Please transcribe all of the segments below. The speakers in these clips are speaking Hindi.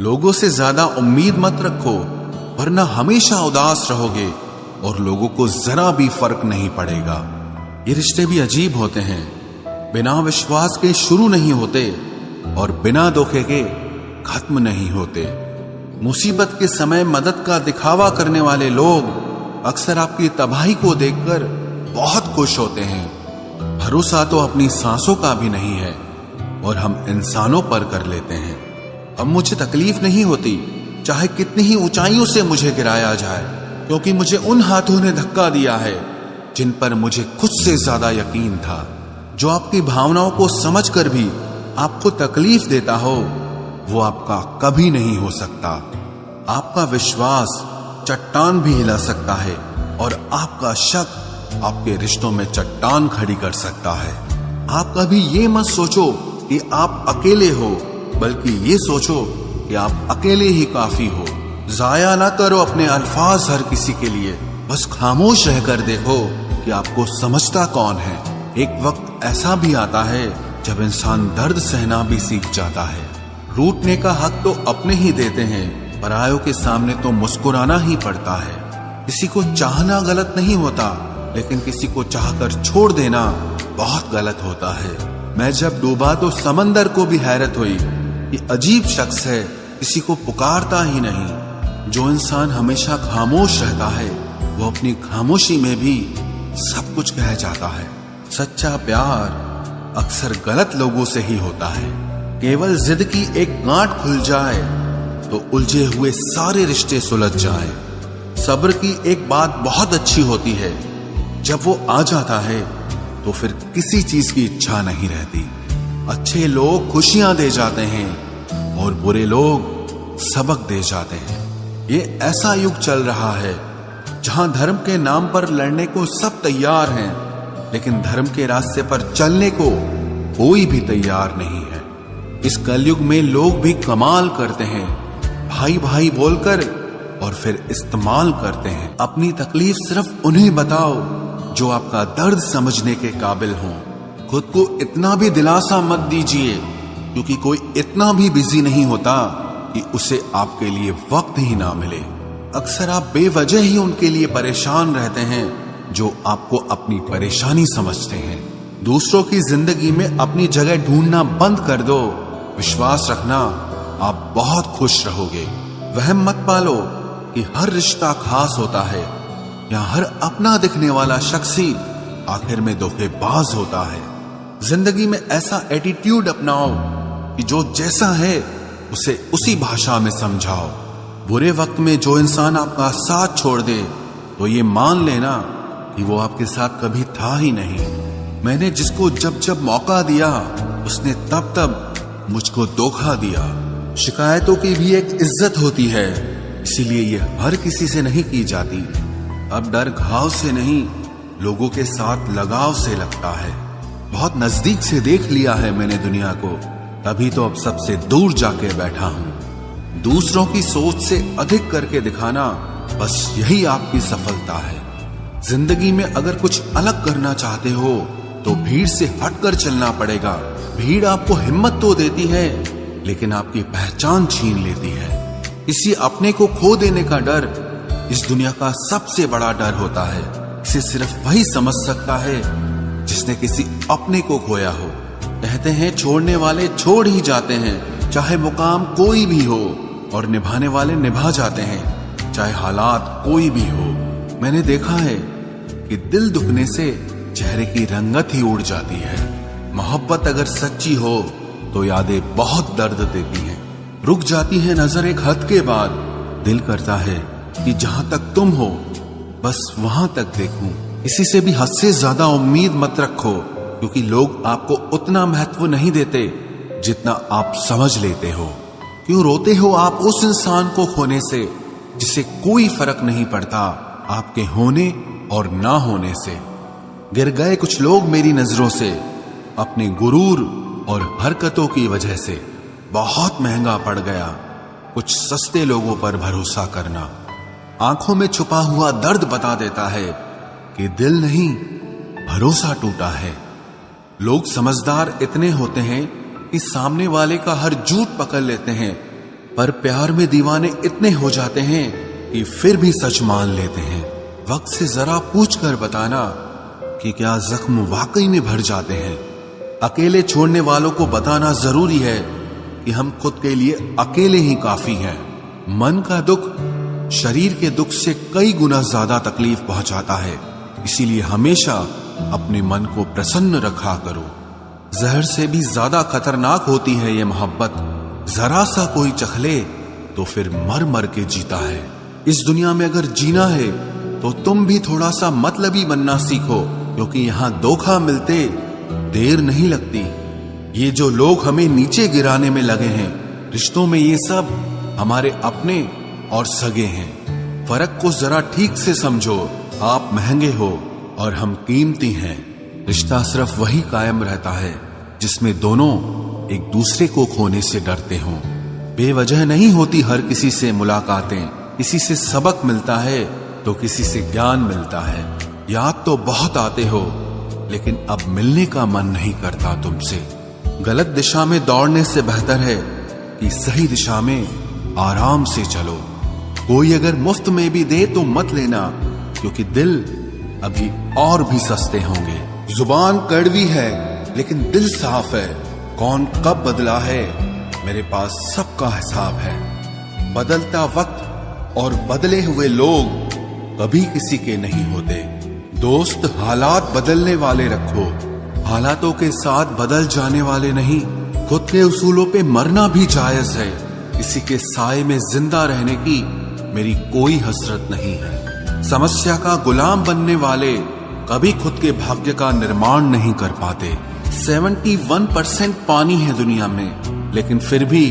लोगों से ज्यादा उम्मीद मत रखो, वरना हमेशा उदास रहोगे और लोगों को जरा भी फर्क नहीं पड़ेगा। ये रिश्ते भी अजीब होते हैं, बिना विश्वास के शुरू नहीं होते और बिना धोखे के खत्म नहीं होते। मुसीबत के समय मदद का दिखावा करने वाले लोग अक्सर आपकी तबाही को देखकर बहुत खुश होते हैं। भरोसा तो अपनी सांसों का भी नहीं है और हम इंसानों पर कर लेते हैं। अब मुझे तकलीफ नहीं होती चाहे कितनी ही ऊंचाइयों से मुझे गिराया जाए, क्योंकि मुझे उन हाथों ने धक्का दिया है जिन पर मुझे खुद से ज्यादा यकीन था। जो आपकी भावनाओं को समझकर भी आपको तकलीफ देता हो वो आपका कभी नहीं हो सकता। आपका विश्वास चट्टान भी हिला सकता है और आपका शक आपके रिश्तों में चट्टान खड़ी कर सकता है। आप कभी ये मत सोचो कि आप अकेले हो, बल्कि ये सोचो कि आप अकेले ही काफी हो। जाया ना करो अपने अल्फाज हर किसी के लिए, बस खामोश रहकर देखो कि आपको समझता कौन है। एक वक्त ऐसा भी आता है जब इंसान दर्द सहना भी सीख जाता है। रूठने का हक तो अपने ही देते हैं, परायों के सामने तो मुस्कुराना ही पड़ता है। किसी को चाहना गलत नहीं होता, लेकिन किसी को चाहकर छोड़ देना बहुत गलत होता है। मैं जब डूबा तो समंदर को भी हैरत हुई कि अजीब शख्स है, किसी को पुकारता ही नहीं। जो इंसान हमेशा खामोश रहता है वो अपनी खामोशी में भी सब कुछ कह जाता है। सच्चा प्यार अक्सर गलत लोगों से ही होता है। केवल जिद की एक गांठ खुल जाए तो उलझे हुए सारे रिश्ते सुलझ जाएं। सब्र की एक बात बहुत अच्छी होती है, जब वो आ जाता है तो फिर किसी चीज की इच्छा नहीं रहती। अच्छे लोग खुशियां दे जाते हैं और बुरे लोग सबक दे जाते हैं। ये ऐसा युग चल रहा है जहां धर्म के नाम पर लड़ने को सब तैयार हैं, लेकिन धर्म के रास्ते पर चलने को कोई भी तैयार नहीं है। इस कलयुग में लोग भी कमाल करते हैं, भाई भाई बोलकर और फिर इस्तेमाल करते हैं। अपनी तकलीफ सिर्फ उन्हें बताओ जो आपका दर्द समझने के काबिल हों। खुद को इतना भी दिलासा मत दीजिए, क्योंकि कोई इतना भी बिजी नहीं होता कि उसे आपके लिए वक्त ही ना मिले। अक्सर आप बेवजह ही उनके लिए परेशान रहते हैं जो आपको अपनी परेशानी समझते हैं। दूसरों की जिंदगी में अपनी जगह ढूंढना बंद कर दो। विश्वास रखना, आप बहुत खुश रहोगे। वहम मत पालो कि हर रिश्ता खास होता है या हर अपना दिखने वाला शख्स ही आखिर में धोखेबाज होता है। जिंदगी में ऐसा एटीट्यूड अपनाओ कि जो जैसा है उसे उसी भाषा में समझाओ। बुरे वक्त में जो इंसान आपका साथ छोड़ दे तो ये मान लेना कि वो आपके साथ कभी था ही नहीं। मैंने जिसको जब जब मौका दिया उसने तब तब मुझको धोखा दिया। शिकायतों की भी एक इज्जत होती है, इसीलिए ये हर किसी से नहीं की जाती। अब डर घाव से नहीं, लोगों के साथ लगाव से लगता है। बहुत नजदीक से देख लिया है मैंने दुनिया को, तभी तो अब सबसे दूर जाके बैठा हूँ। दूसरों की सोच से अधिक करके दिखाना, बस यही आपकी सफलता है। जिंदगी में अगर कुछ अलग करना चाहते हो तो भीड़ से हटकर चलना पड़ेगा। भीड़ आपको हिम्मत तो देती है, लेकिन आपकी पहचान छीन लेती है। किसी अपने को खो देने का डर इस दुनिया का सबसे बड़ा डर होता है। इसे सिर्फ वही समझ सकता है जिसने किसी अपने को खोया हो। कहते हैं छोड़ने वाले छोड़ ही जाते हैं, चाहे मुकाम कोई भी हो, और निभाने वाले निभा जाते हैं, चाहे हालात कोई भी हो। मैंने देखा है कि दिल दुखने से चेहरे की रंगत ही उड़ जाती है। मोहब्बत अगर सच्ची हो तो यादें बहुत दर्द देती हैं। रुक जाती है नजर एक हद के बाद। दिल करता है कि जहां तक तुम हो बस वहां तक देखूं। किसी से भी हद से ज्यादा उम्मीद मत रखो, क्योंकि लोग आपको उतना महत्व नहीं देते जितना आप समझ लेते हो। क्यों रोते हो आप उस इंसान को खोने से जिसे कोई फर्क नहीं पड़ता आपके होने और ना होने से। गिर गए कुछ लोग मेरी नजरों से अपने गुरूर और हरकतों की वजह से। बहुत महंगा पड़ गया कुछ सस्ते लोगों पर भरोसा करना। आंखों में छुपा हुआ दर्द बता देता है कि दिल नहीं, भरोसा टूटा है। लोग समझदार इतने होते हैं कि सामने वाले का हर झूठ पकड़ लेते हैं पर प्यार में दीवाने इतने हो जाते हैं कि फिर भी सच मान लेते हैं। वक्त से जरा पूछ कर बताना कि क्या जख्म वाकई में भर जाते हैं। अकेले छोड़ने वालों को बताना जरूरी है कि हम खुद के लिए अकेले ही काफी हैं। मन का दुख शरीर के दुख से कई गुना ज्यादा तकलीफ पहुंचाता है, इसीलिए हमेशा अपने मन को प्रसन्न रखा करो। जहर से भी ज्यादा खतरनाक होती है ये मोहब्बत। जरा सा कोई चख ले तो फिर मर मर के जीता है। इस दुनिया में अगर जीना है तो तुम भी थोड़ा सा मतलबी बनना सीखो, क्योंकि यहां धोखा मिलते देर नहीं लगती। ये जो लोग हमें नीचे गिराने में लगे हैं, रिश्तों में ये सब हमारे अपने और सगे हैं। फर्क को जरा ठीक से समझो। आप महंगे हो और हम कीमती हैं। रिश्ता सिर्फ वही कायम रहता है जिसमें दोनों एक दूसरे को खोने से डरते हों। बेवजह नहीं होती हर किसी से मुलाकातें। किसी से सबक मिलता है तो किसी से ज्ञान मिलता है। याद तो बहुत आते हो, लेकिन अब मिलने का मन नहीं करता तुमसे। गलत दिशा में दौड़ने से बेहतर है कि सही दिशा में आराम से चलो। कोई अगर मुफ्त में भी दे तो मत लेना, क्योंकि दिल अभी और भी सस्ते होंगे। जुबान कड़वी है लेकिन दिल साफ है। कौन कब बदला है, मेरे पास सबका हिसाब है। बदलता वक्त और बदले हुए लोग कभी किसी के नहीं होते। दोस्त हालात बदलने वाले रखो, हालातों के साथ बदल जाने वाले नहीं। खुद के उसूलों पे मरना भी जायज है। किसी के साए में जिंदा रहने की मेरी कोई हसरत नहीं है। समस्या का गुलाम बनने वाले कभी खुद के भाग्य का निर्माण नहीं कर पाते। 71% पानी है दुनिया में, लेकिन फिर भी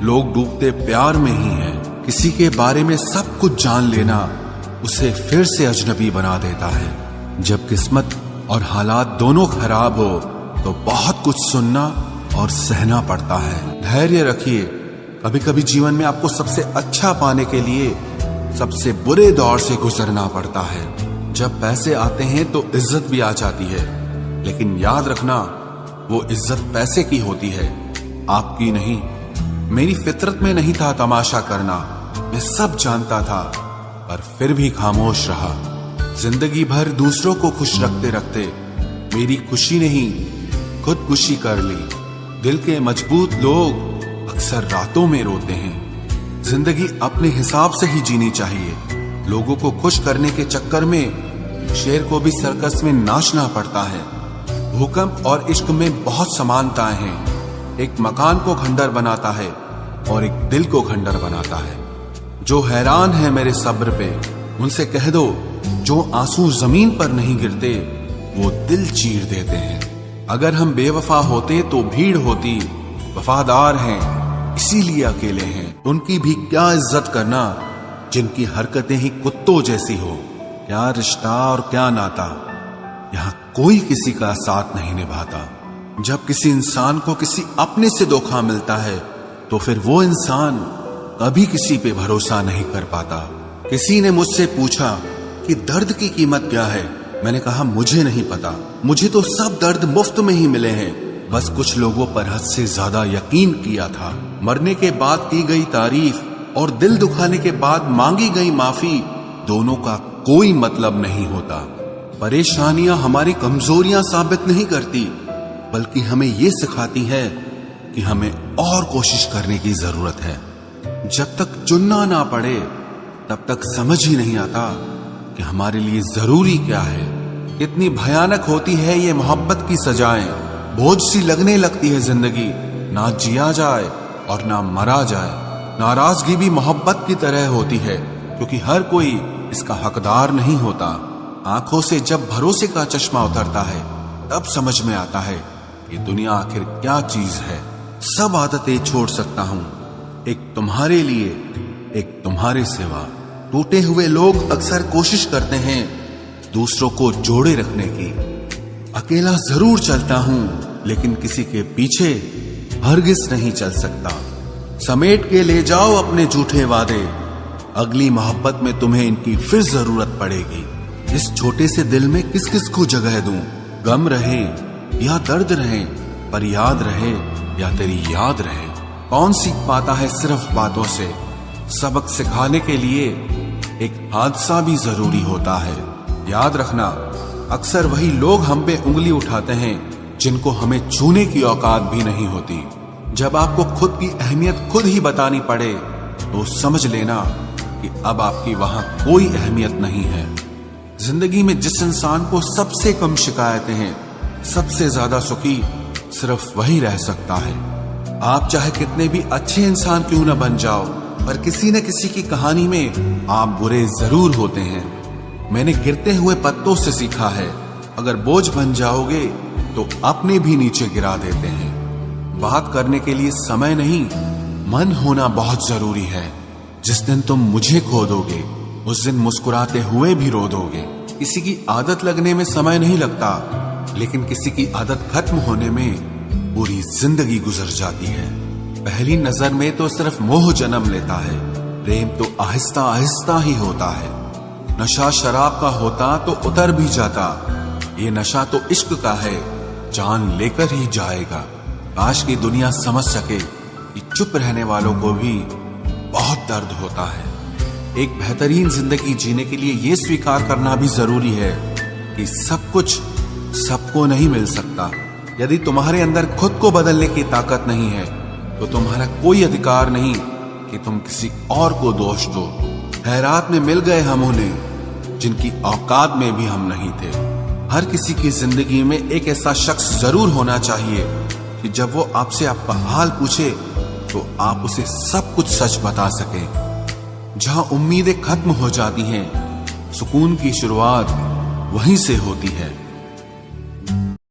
लोग डूबते प्यार में ही हैं। किसी के बारे में सब कुछ जान लेना उसे फिर से अजनबी बना देता है। जब किस्मत और हालात दोनों खराब हो तो बहुत कुछ सुनना और सहना पड़ता है। धैर्य रखिए। कभी कभी जीवन में आपको सबसे अच्छा पाने के लिए सबसे बुरे दौर से गुजरना पड़ता है। जब पैसे आते हैं तो इज्जत भी आ जाती है, लेकिन याद रखना वो इज्जत पैसे की होती है, आपकी नहीं। मेरी फितरत में नहीं था तमाशा करना, मैं सब जानता था, पर फिर भी खामोश रहा। जिंदगी भर दूसरों को खुश रखते रखते मेरी खुशी नहीं खुदकुशी कर ली। दिल के मजबूत लोग अक्सर रातों में रोते हैं। जिंदगी अपने हिसाब से ही जीनी चाहिए। लोगों को खुश करने के चक्कर में शेर को भी सर्कस में नाचना पड़ता है। भूकंप और इश्क में बहुत समानताएं हैं। एक मकान को खंडर बनाता है और एक दिल को खंडर बनाता है। जो हैरान है मेरे सब्र पे, उनसे कह दो जो आंसू जमीन पर नहीं गिरते वो दिल चीर देते हैं। अगर हम बेवफा होते तो भीड़ होती। वफादार हैं इसीलिए अकेले हैं। उनकी भी क्या इज्जत करना जिनकी हरकतें ही कुत्तों जैसी हो। क्या रिश्ता और क्या नाता, यहाँ कोई किसी का साथ नहीं निभाता। जब किसी इंसान को किसी अपने से धोखा मिलता है तो फिर वो इंसान कभी किसी पे भरोसा नहीं कर पाता। किसी ने मुझसे पूछा कि दर्द की कीमत क्या है। मैंने कहा मुझे नहीं पता, मुझे तो सब दर्द मुफ्त में ही मिले हैं। बस कुछ लोगों पर हद से ज्यादा यकीन किया था। मरने के बाद की गई तारीफ और दिल दुखाने के बाद मांगी गई माफी, दोनों का कोई मतलब नहीं होता। परेशानियां हमारी कमजोरियां साबित नहीं करती, बल्कि हमें ये सिखाती है कि हमें और कोशिश करने की जरूरत है। जब तक चुनना ना पड़े तब तक समझ ही नहीं आता कि हमारे लिए जरूरी क्या है। कितनी भयानक होती है ये मोहब्बत की सजाएं। बोझ सी लगने लगती है जिंदगी, ना जिया जाए और ना मरा जाए। नाराजगी भी मोहब्बत की तरह होती है, क्योंकि हर कोई इसका हकदार नहीं होता। आंखों से जब भरोसे का चश्मा उतरता है तब समझ में आता है ये दुनिया आखिर क्या चीज है। सब आदतें छोड़ सकता हूँ, एक तुम्हारे लिए, एक तुम्हारे सिवा। टूटे हुए लोग अक्सर कोशिश करते हैं दूसरों को जोड़े रखने की। अकेला जरूर चलता हूं, लेकिन किसी के पीछे हरगिज नहीं चल सकता। समेट के ले जाओ अपने झूठे वादे, अगली मोहब्बत में तुम्हें इनकी फिर जरूरत पड़ेगी। इस छोटे से दिल में किस किस को जगह दूं? गम रहे या दर्द रहे, पर याद रहे या तेरी याद रहे। कौन सीख पाता है सिर्फ बातों से? सबक सिखाने के लिए एक हादसा भी जरूरी होता है। याद रखना, अक्सर वही लोग हम पे उंगली उठाते हैं जिनको हमें छूने की औकात भी नहीं होती। जब आपको खुद की अहमियत खुद ही बतानी पड़े तो समझ लेना कि अब आपकी वहां कोई अहमियत नहीं है। जिंदगी में जिस इंसान को सबसे कम शिकायतें हैं, सबसे ज्यादा सुखी सिर्फ वही रह सकता है। आप चाहे कितने भी अच्छे इंसान क्यों न बन जाओ, पर किसी न किसी की कहानी में आप बुरे जरूर होते हैं। मैंने गिरते हुए पत्तों से सीखा है, अगर बोझ बन जाओगे तो अपने भी नीचे गिरा देते हैं। बात करने के लिए समय नहीं, मन होना बहुत जरूरी है। जिस दिन तुम मुझे खो दोगे, उस दिन मुस्कुराते हुए भी रो दोगे। किसी की आदत लगने में समय नहीं लगता, लेकिन किसी की आदत खत्म होने में पूरी जिंदगी गुजर जाती है। पहली नजर में तो सिर्फ मोह जन्म लेता है, प्रेम तो आहिस्ता आहिस्ता ही होता है। नशा शराब का होता तो उतर भी जाता, ये नशा तो इश्क का है, जान लेकर ही जाएगा। काश की दुनिया समझ सके कि चुप रहने वालों को भी बहुत दर्द होता है। एक बेहतरीन जिंदगी जीने के लिए ये स्वीकार करना भी जरूरी है कि सब कुछ सबको नहीं मिल सकता। यदि तुम्हारे अंदर खुद को बदलने की ताकत नहीं है तो तुम्हारा कोई अधिकार नहीं कि तुम किसी और को दोष दो। खैरात में मिल गए हम उन्हें जिनकी औकात में भी हम नहीं थे। हर किसी की जिंदगी में एक ऐसा शख्स जरूर होना चाहिए कि जब वो आपसे आपका हाल पूछे तो आप उसे सब कुछ सच बता सके। जहां उम्मीदें खत्म हो जाती हैं, सुकून की शुरुआत वहीं से होती है।